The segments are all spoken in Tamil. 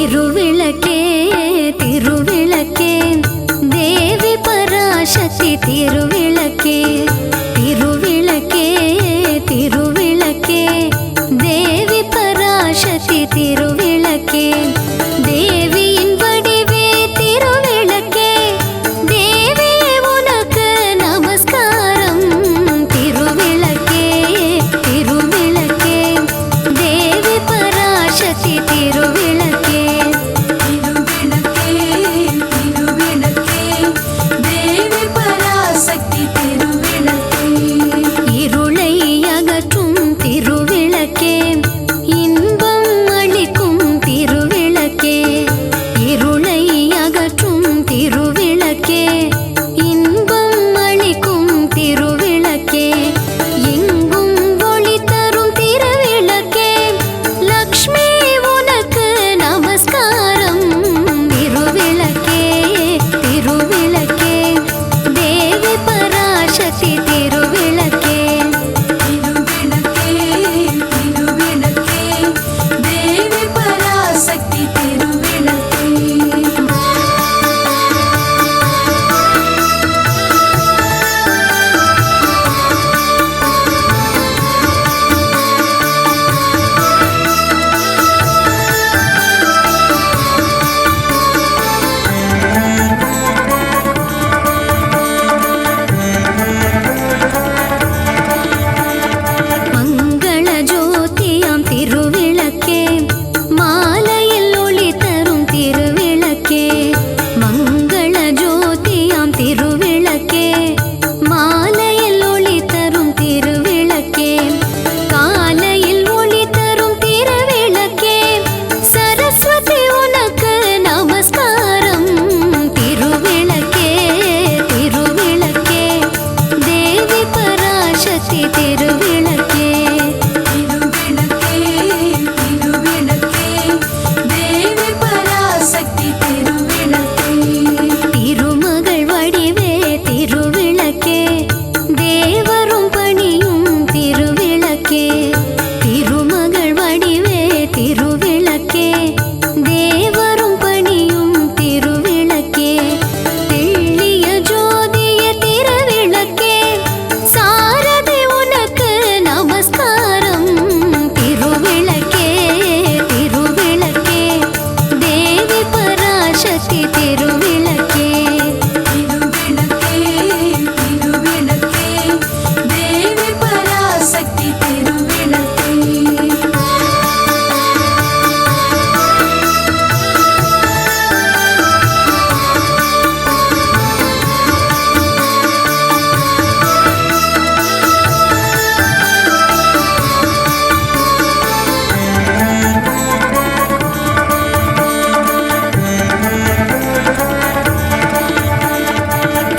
திருவிளக்கே திருவிளக்கே தேவி பராசக்தி திருவிளக்கே திருவிளக்கே திருவிளக்கே தேவி பராசக்தி திருவிளக்கே தேவியின் வடிவே திருவிளக்கே தேவி உனக்கு நமஸ்காரம் திருவிளக்கே திருவிளக்கே தேவி பராசக்தி திருவிளக்கே திருவிளக்கே திருவிளக்கே தேவி பராசக்தி திருவிளக்கே இருளை அகற்றும் திருவிளக்கே இன்பம் அளிக்கும் திருவிளக்கே இருளை அகற்றும் திருவிளக்கே இன்பம் அளிக்கும் திருவிளக்கே எங்கும் ஒளி தரும் திருவிளக்கே லக்ஷ்மி உனக்கு நமஸ்காரம் திருவிளக்கே திருவிளக்கே தேவி பராசக்தி திருவிளக்கே திருவிளக்கே திருவிளக்கே தேவி பராசக்தி திருவிளக்கே மங்கள ஜோதியாம் திருவிளக்கே மாலையில் ஒளி தரும் திருவிளக்கே மங்கள ஜோதியாம் திருவிளக்கே மாலையில் ஒளி தரும் திருவிளக்கே காலையில் ஒளி தரும் திருவிளக்கே சரஸ்வதி உனக்கு நமஸ்காரம் திருவிளக்கே திருவிளக்கே தேவி பராசக்தி திருவிளக்கே திருவிளக்கே திருவிளக்கே தேவி பராசக்தி திருவிளக்கே திருமகள் வடிவே திருவிளக்கே தேவரும் பணியும் திருவிளக்கே திருமகள் வடிவே திருவிளக்கே தேவரும் பணியும் திருவிளக்கே தெள்ளிய ஜோதிய திருவிளக்கே சாரதி உனக்கு நமஸ்காரம் திருவிளக்கே திருவிளக்கே தேவி பராசக்தி திருவிளக்கே திருவிளக்கே திருவிளக்கே தேவி பராசக்தி திருவிளக்கே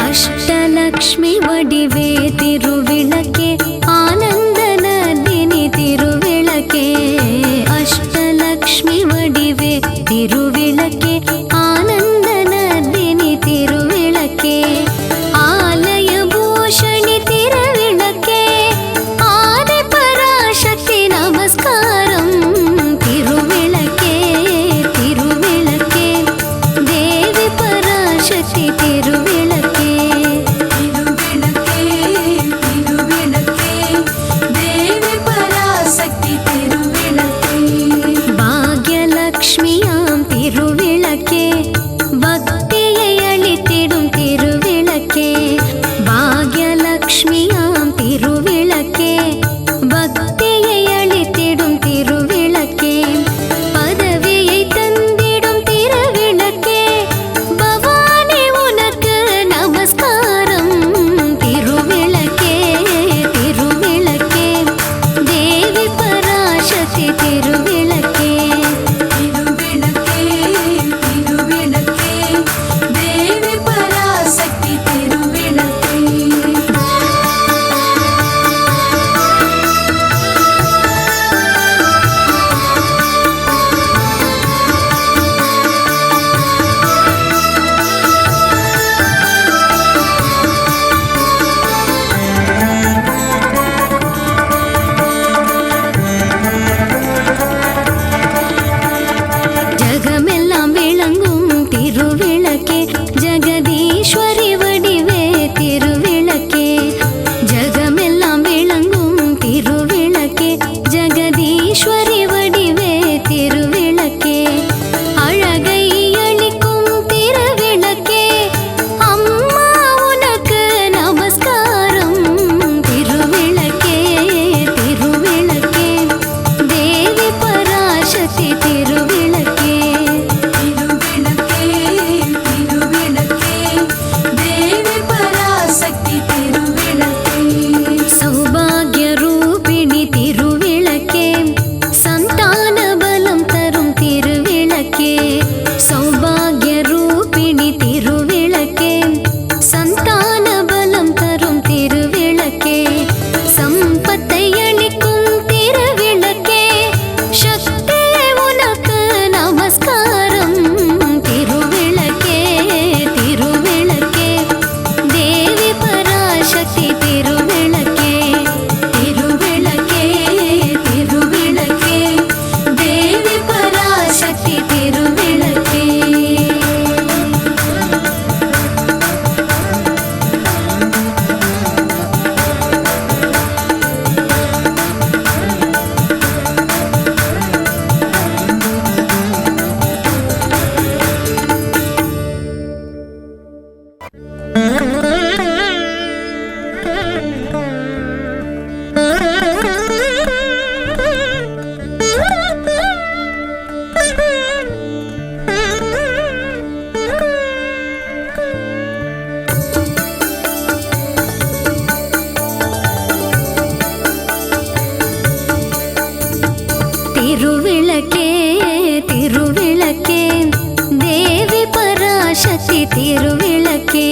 அஷ்டலக்ஷ்மி வடிவே திருவிளக்கே ஆனந்த நதினி திருவிளக்கே அஷ்டலக்ஷ்மி வடிவே திருவிளக்கே ஆனந்த நதினி திருவிளக்கே ஆலய பூஷணி திருவிளக்கே ஆதி பராசக்தி நமஸ்காரம் திருவிளக்கே திருவிளக்கே தேவி பராசக்தி திருவிளக்கே திருவிளக்கே திருவிளக்கே தேவி பராசக்தி திருவிளக்கே பாக்யலக்ஷ்மியாம் திருவிளக்கே பக்தியை அளித்திடும் திருவிளக்கே பாக்யலக்ஷ்மியாம் திருவிளக்கே பக்தியை அளித்திடும் திருவிளக்கே பதவியை தந்திடும் திருவிளக்கே பவானி உனக்கு நமஸ்காரம் திருவிளக்கே திருவிளக்கே தேவி பராசக்தி திருவிளக்கே திருவிளக்கே திருவிளக்கே திருவிளக்கே தேவி பராசக்தி திருவிளக்கே